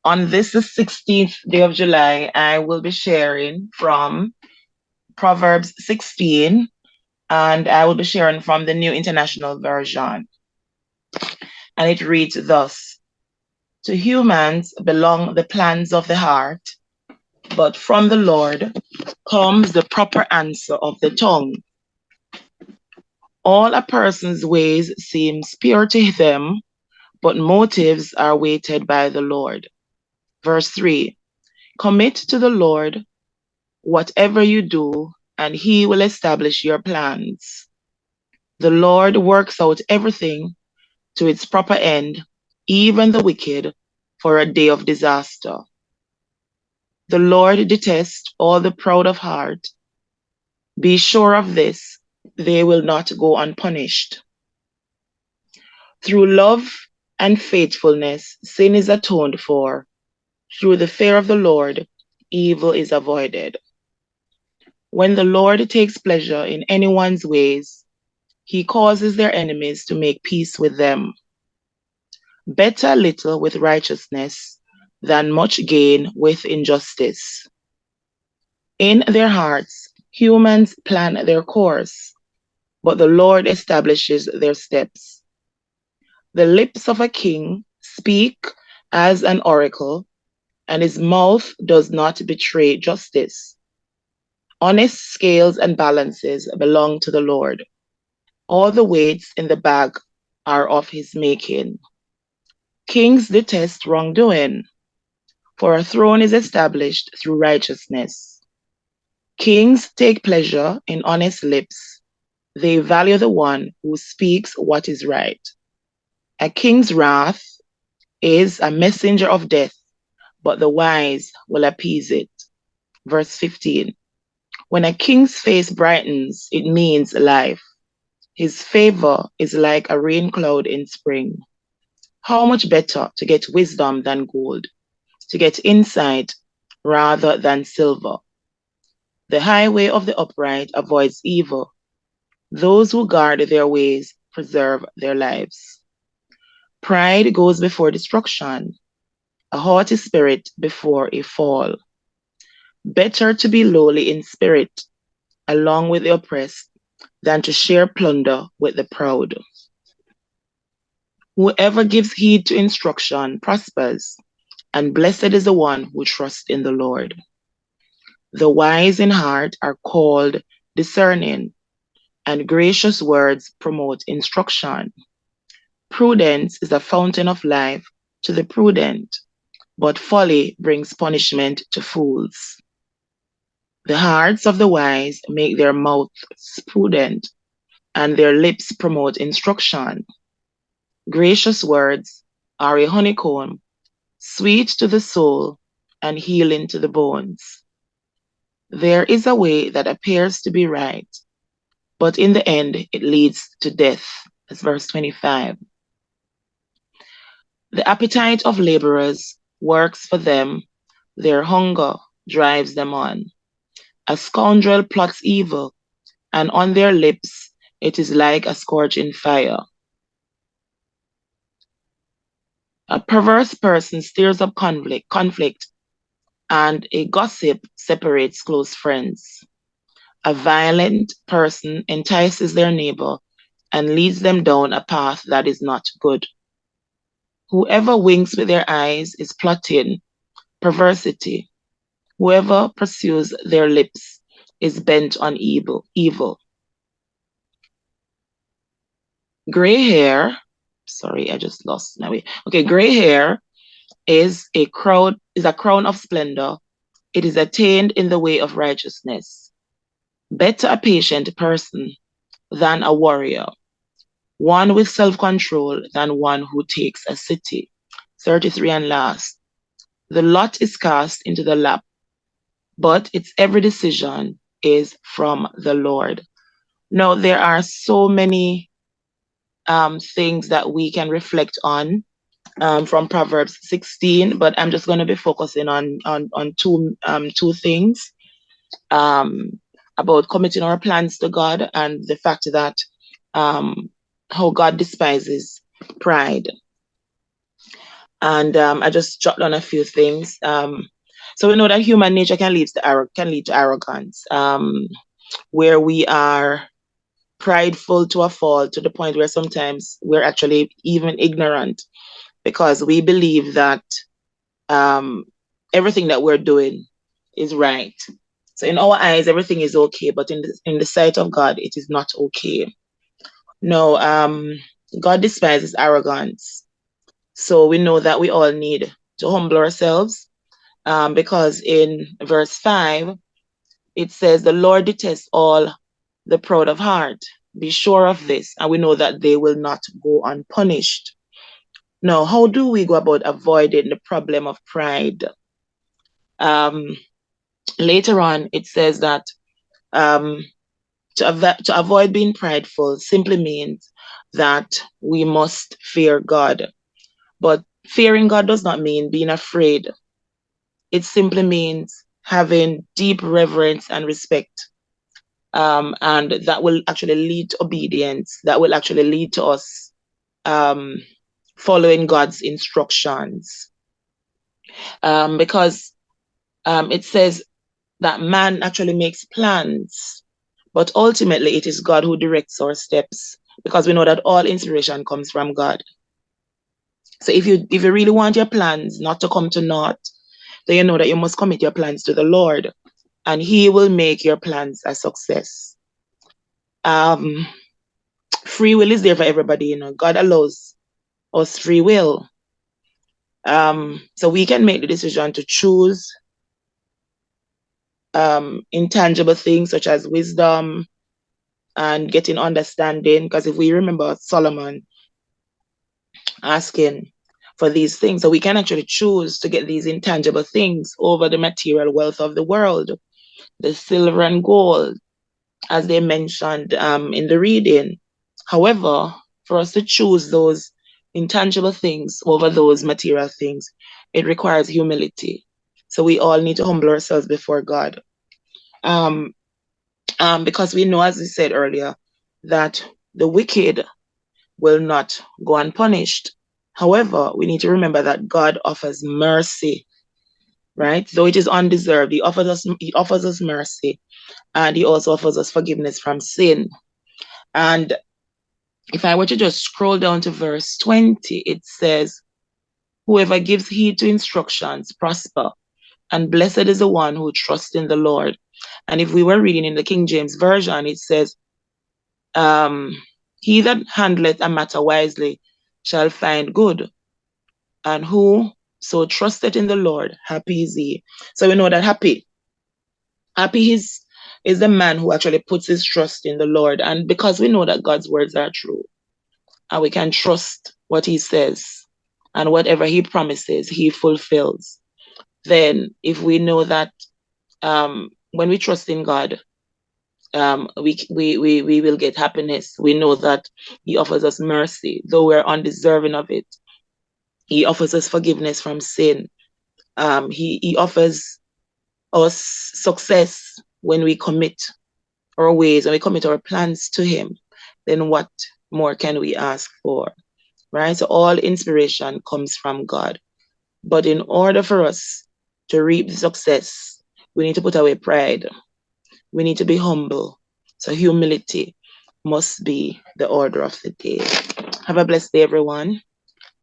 On this, the 16th day of July, I will be sharing from Proverbs 16, and I will be sharing from the New International Version. And it reads thus: To humans belong the plans of the heart, but from the Lord comes the proper answer of the tongue. All a person's ways seem pure to them, but motives are weighted by the Lord. Verse 3: Commit to the Lord whatever you do, and he will establish your plans. The Lord works out everything to its proper end, even the wicked, for a day of disaster. The Lord detests all the proud of heart. Be sure of this, they will not go unpunished. Through love and faithfulness, sin is atoned for. Through the fear of the Lord, evil is avoided. When the Lord takes pleasure in anyone's ways, he causes their enemies to make peace with them. Better little with righteousness than much gain with injustice. In their hearts, humans plan their course, but the Lord establishes their steps. The lips of a king speak as an oracle, and his mouth does not betray justice. Honest scales and balances belong to the Lord. All the weights in the bag are of his making. Kings detest wrongdoing, for a throne is established through righteousness. Kings take pleasure in honest lips. They value the one who speaks what is right. A king's wrath is a messenger of death, but the wise will appease it. Verse 15. When a king's face brightens, it means life. His favor is like a rain cloud in spring. How much better to get wisdom than gold, to get insight rather than silver. The highway of the upright avoids evil. Those who guard their ways preserve their lives. Pride goes before destruction, a haughty spirit before a fall. Better to be lowly in spirit, along with the oppressed, than to share plunder with the proud. Whoever gives heed to instruction prospers, and blessed is the one who trusts in the Lord. The wise in heart are called discerning, and gracious words promote instruction. Prudence is a fountain of life to the prudent, but folly brings punishment to fools. The hearts of the wise make their mouths prudent, and their lips promote instruction. Gracious words are a honeycomb, sweet to the soul and healing to the bones. There is a way that appears to be right, but in the end it leads to death. That's verse 25. The appetite of laborers works for them, their hunger drives them on. A scoundrel plots evil, and on their lips it is like a scorching fire. A perverse person stirs up conflict, and a gossip separates close friends. A violent person entices their neighbor and leads them down a path that is not good. Whoever winks with their eyes is plotting perversity. Whoever pursues their lips is bent on evil. Gray hair, sorry, I just lost my way. Okay, gray hair is a crown of splendor. It is attained in the way of righteousness. Better a patient person than a warrior, one with self-control than one who takes a city. 33 and last. The lot is cast into the lap, but its every decision is from the Lord. Now, there are so many things that we can reflect on from Proverbs 16, but I'm just going to be focusing on two things about committing our plans to God and the fact that how God despises pride. And I just jot down a few things. So we know that human nature can lead to arrogance, where we are prideful to a fault, to the point where sometimes we're actually even ignorant because we believe that um, everything that we're doing is right. So in our eyes, everything is okay, but in the sight of God, it is not okay. No, God despises arrogance. So we know that we all need to humble ourselves, because in verse 5, it says, "The Lord detests all the proud of heart. Be sure of this." And we know that they will not go unpunished. Now, how do we go about avoiding the problem of pride? Um, Later on, it says that um, to avoid being prideful simply means that we must fear God. But fearing God does not mean being afraid. It simply means having deep reverence and respect. And that will actually lead to obedience. That will actually lead to us um, following God's instructions. Because it says that man actually makes plans, but ultimately it is God who directs our steps, because we know that all inspiration comes from God. So if you really want your plans not to come to naught, then you know that you must commit your plans to the Lord, and He will make your plans a success. Um, Free will is there for everybody. God allows us free will. So we can make the decision to choose intangible things such as wisdom and getting understanding. Because if we remember Solomon asking for these things, so we can actually choose to get these intangible things over the material wealth of the world, the silver and gold, as they mentioned in the reading. However, for us to choose those intangible things over those material things, it requires humility. So we all need to humble ourselves before God. Um, because we know, as we said earlier, that the wicked will not go unpunished. However, we need to remember that God offers mercy, right? Though it is undeserved, He offers us mercy, and He also offers us forgiveness from sin. And if I were to just scroll down to verse 20, it says, "Whoever gives heed to instructions prosper, and blessed is the one who trusts in the Lord." And if we were reading in the King James Version, it says, um, "He that handleth a matter wisely shall find good, and who so trusted in the Lord, happy is he." So we know that happy is the man who actually puts his trust in the Lord. And because we know that God's words are true, and we can trust what He says, and whatever He promises, He fulfills. Then, if we know that when we trust in God, we will get happiness. We know that He offers us mercy, though we're undeserving of it. He offers us forgiveness from sin. He offers us success when we commit our ways and we commit our plans to Him. Then what more can we ask for? Right? So all inspiration comes from God. But in order for us to reap the success, we need to put away pride. We need to be humble. So humility must be the order of the day. Have a blessed day, everyone.